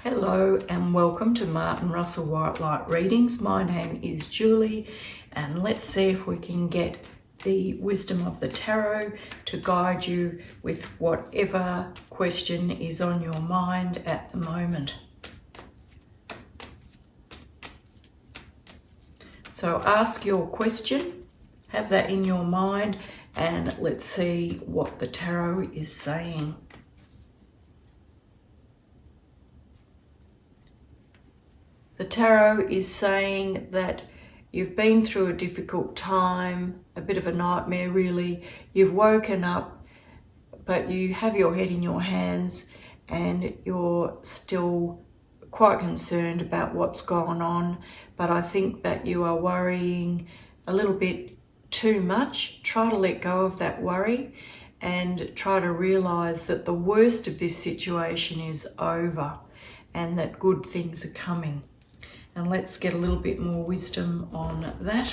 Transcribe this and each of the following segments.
Hello and welcome to Martin Russell White Light Readings. My name is Julie and let's see if we can get the wisdom of the tarot to guide you with whatever question is on your mind at the moment. So ask your question, have that in your mind, and let's see what the tarot is saying. The tarot is saying that you've been through a difficult time, a bit of a nightmare really. You've woken up, but you have your head in your hands and you're still quite concerned about what's gone on. But I think that you are worrying a little bit too much. Try to let go of that worry and try to realize that the worst of this situation is over and that good things are coming. And let's get a little bit more wisdom on that.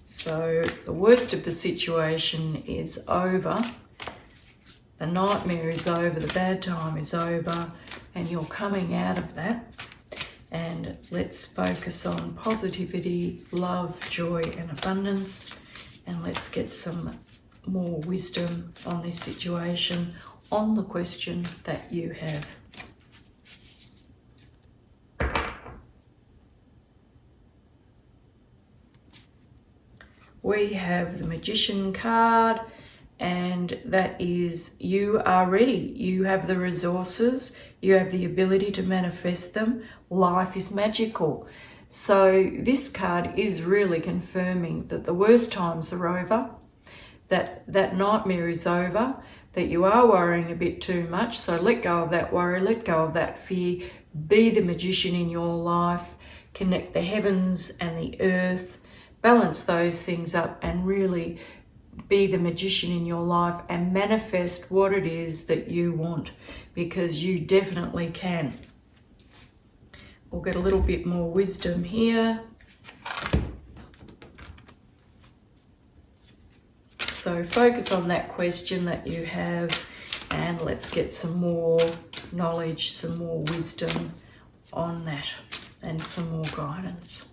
So the worst of the situation is over. The nightmare is over, the bad time is over, and you're coming out of that. And let's focus on positivity, love, joy, and abundance. And let's get some more wisdom on this situation, on the question that you have. We have the Magician card, and that is you are ready. You have the resources, you have the ability to manifest them. Life is magical. So this card is really confirming that the worst times are over, that nightmare is over, that you are worrying a bit too much. So let go of that worry, let go of that fear, be the magician in your life, connect the heavens and the earth, balance those things up and really be the magician in your life and manifest what it is that you want, because you definitely can. We'll get a little bit more wisdom here. So focus on that question that you have and let's get some more knowledge, some more wisdom on that and some more guidance.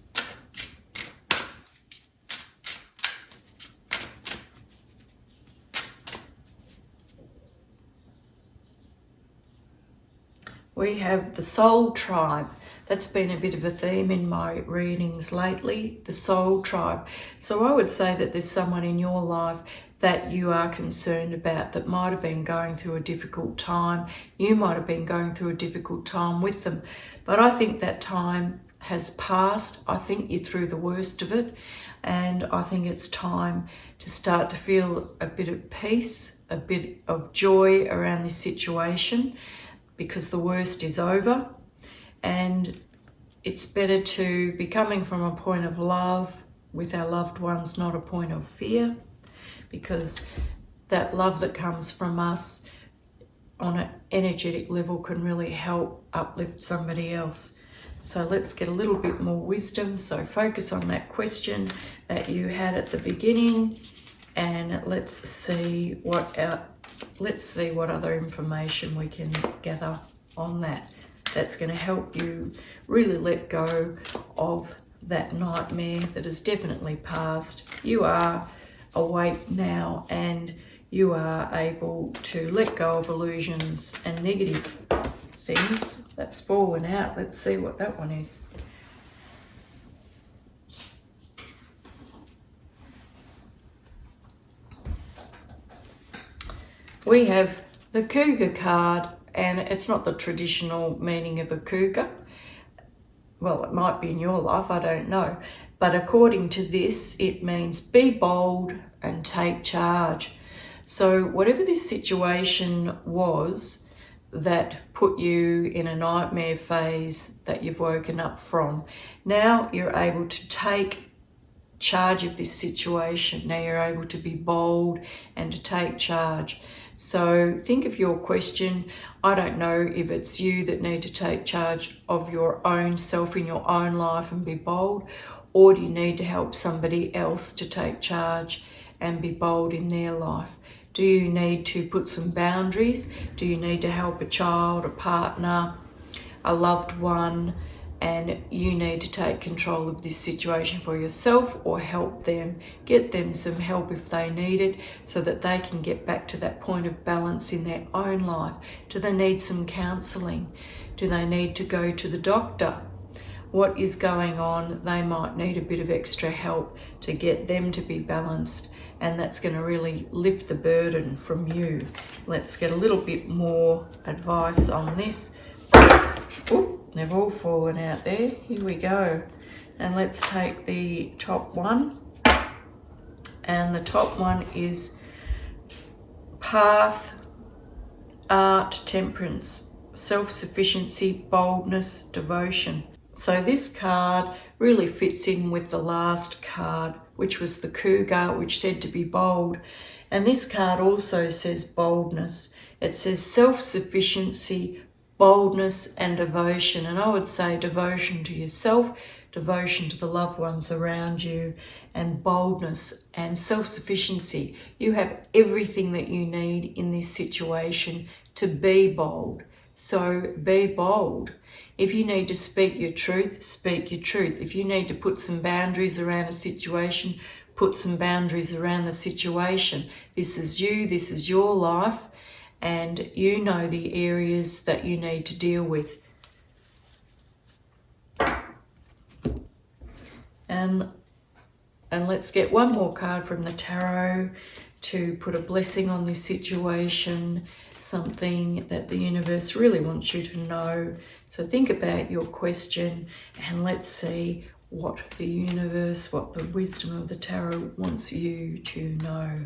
We have the Soul Tribe. That's been a bit of a theme in my readings lately, the Soul Tribe. So I would say that there's someone in your life that you are concerned about that might have been going through a difficult time. You might have been going through a difficult time with them. But I think that time has passed. I think you're through the worst of it. And I think it's time to start to feel a bit of peace, a bit of joy around this situation, because the worst is over, and it's better to be coming from a point of love with our loved ones, not a point of fear, because that love that comes from us on an energetic level can really help uplift somebody else. So let's get a little bit more wisdom. So focus on that question that you had at the beginning, and let's see what other information we can gather on that. That's going to help you really let go of that nightmare that has definitely passed. You are awake now and you are able to let go of illusions and negative things. That's fallen out. Let's see what that one is. We have the Cougar card, and it's not the traditional meaning of a cougar. Well, it might be in your life, I don't know. But according to this, it means be bold and take charge. So whatever this situation was that put you in a nightmare phase that you've woken up from, now you're able to take charge of this situation. Now you're able to be bold and to take charge. So think of your question. I don't know if it's you that need to take charge of your own self in your own life and be bold, or do you need to help somebody else to take charge and be bold in their life? Do you need to put some boundaries? Do you need to help a child, a partner, a loved one, and you need to take control of this situation for yourself, or help them, get them some help if they need it, so that they can get back to that point of balance in their own life? Do they need some counselling? Do they need to go to the doctor? What is going on? They might need a bit of extra help to get them to be balanced, and that's going to really lift the burden from you. Let's get a little bit more advice on this. So, they've all fallen out there. Here we go. And let's take the top one. And the top one is path, art, temperance, self-sufficiency, boldness, devotion. So this card really fits in with the last card, which was the cougar, which said to be bold. And this card also says boldness. It says self-sufficiency, boldness and devotion. And I would say devotion to yourself, devotion to the loved ones around you, and boldness and self-sufficiency. You have everything that you need in this situation to be bold. So be bold. If you need to speak your truth, speak your truth. If you need to put some boundaries around a situation, put some boundaries around the situation. This is you, this is your life, and you know the areas that you need to deal with. And let's get one more card from the tarot to put a blessing on this situation, something that the universe really wants you to know. So think about your question, and let's see what the universe, what the wisdom of the tarot wants you to know.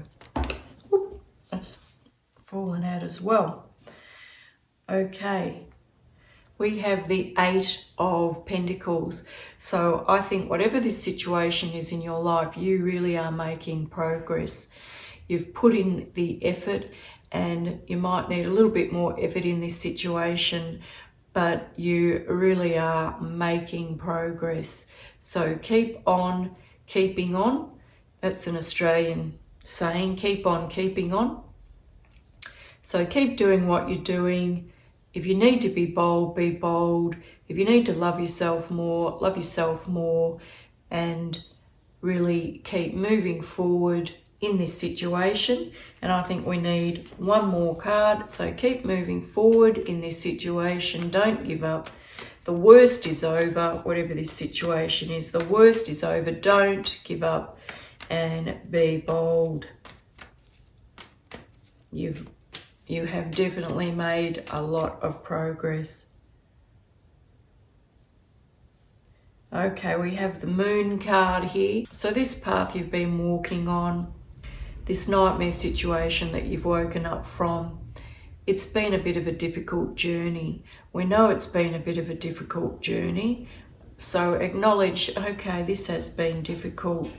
Ooh, that's fallen out as well. Okay, we have the 8 of Pentacles. So I think whatever this situation is in your life, you really are making progress. You've put in the effort, and you might need a little bit more effort in this situation, but you really are making progress. So keep on keeping on. That's an Australian saying, keep on keeping on. So keep doing what you're doing. If you need to be bold, be bold. If you need to love yourself more, and really keep moving forward in this situation. And I think we need one more card. So keep moving forward in this situation. Don't give up. The worst is over. Whatever this situation is, the worst is over. Don't give up and be bold. You have definitely made a lot of progress. Okay, we have the Moon card here. So this path you've been walking on, this nightmare situation that you've woken up from, it's been a bit of a difficult journey. We know it's been a bit of a difficult journey. So acknowledge, okay, this has been difficult,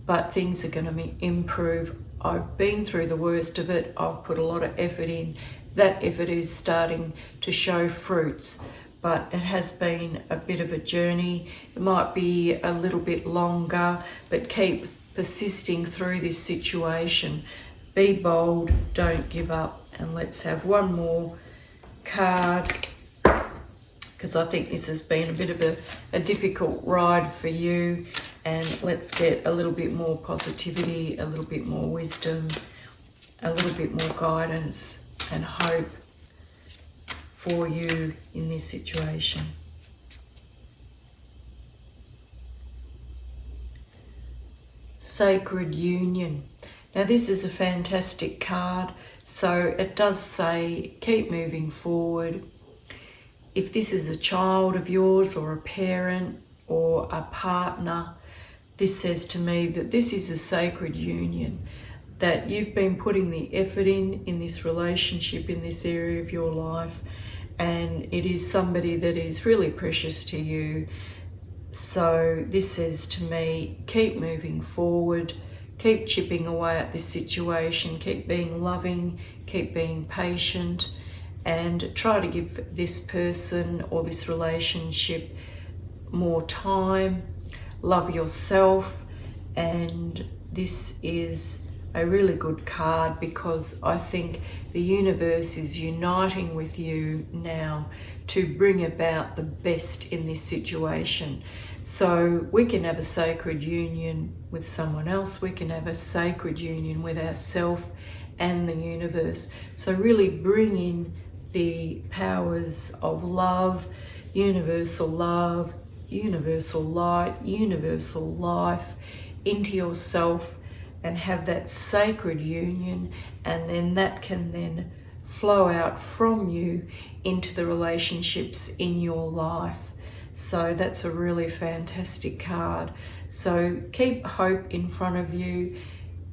but things are going to improve. I've been through the worst of it. I've put a lot of effort in. That effort is starting to show fruits, but it has been a bit of a journey. It might be a little bit longer, but keep persisting through this situation. Be bold, don't give up. And let's have one more card, because I think this has been a bit of a difficult ride for you. And let's get a little bit more positivity, a little bit more wisdom, a little bit more guidance and hope for you in this situation. Sacred Union. Now this is a fantastic card. So it does say keep moving forward. If this is a child of yours or a parent or a partner, this says to me that this is a sacred union, that you've been putting the effort in this relationship, in this area of your life, and it is somebody that is really precious to you. So this says to me, keep moving forward, keep chipping away at this situation, keep being loving, keep being patient, and try to give this person or this relationship more time. Love yourself, and this is a really good card, because I think the universe is uniting with you now to bring about the best in this situation. So we can have a sacred union with someone else, we can have a sacred union with ourselves and the universe. So really bring in the powers of love, universal light, universal life into yourself, and have that sacred union, and then that can then flow out from you into the relationships in your life. So that's a really fantastic card. So keep hope in front of you.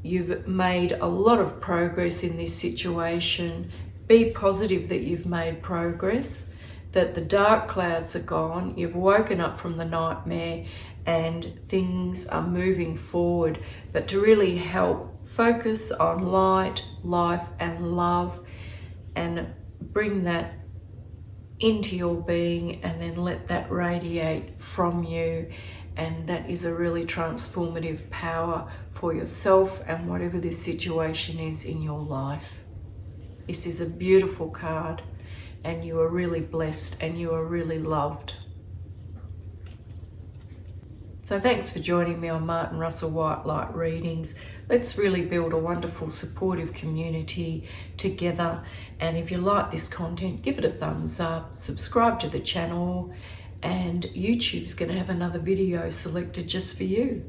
You've made a lot of progress in this situation. Be positive that you've made progress, that the dark clouds are gone, you've woken up from the nightmare and things are moving forward. But to really help, focus on light, life and love, and bring that into your being, and then let that radiate from you. And that is a really transformative power for yourself and whatever this situation is in your life. This is a beautiful card, and you are really blessed and you are really loved. So thanks for joining me on Martin Russell White Light Readings. Let's really build a wonderful supportive community together. And if you like this content, give it a thumbs up, subscribe to the channel, and YouTube's going to have another video selected just for you.